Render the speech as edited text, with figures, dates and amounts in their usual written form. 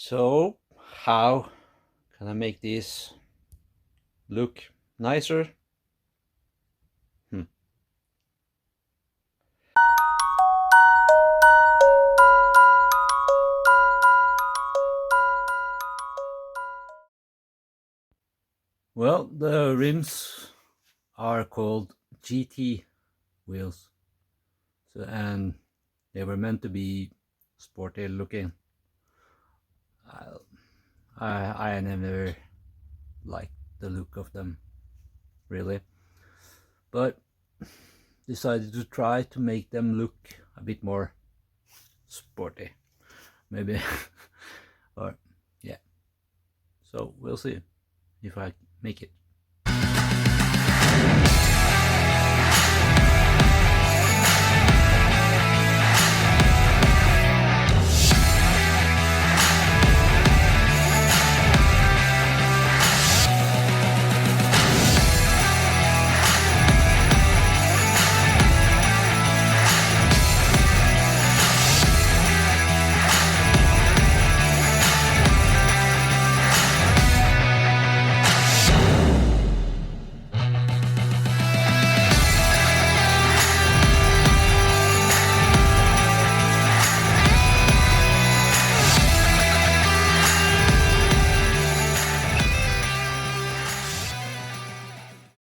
So, how can I make this look nicer? Hmm. Well, the rims are called GT wheels, and they were meant to be sporty looking. I never liked the look of them, really, but decided to try to make them look a bit more sporty, maybe. Or yeah, so we'll see if I make it.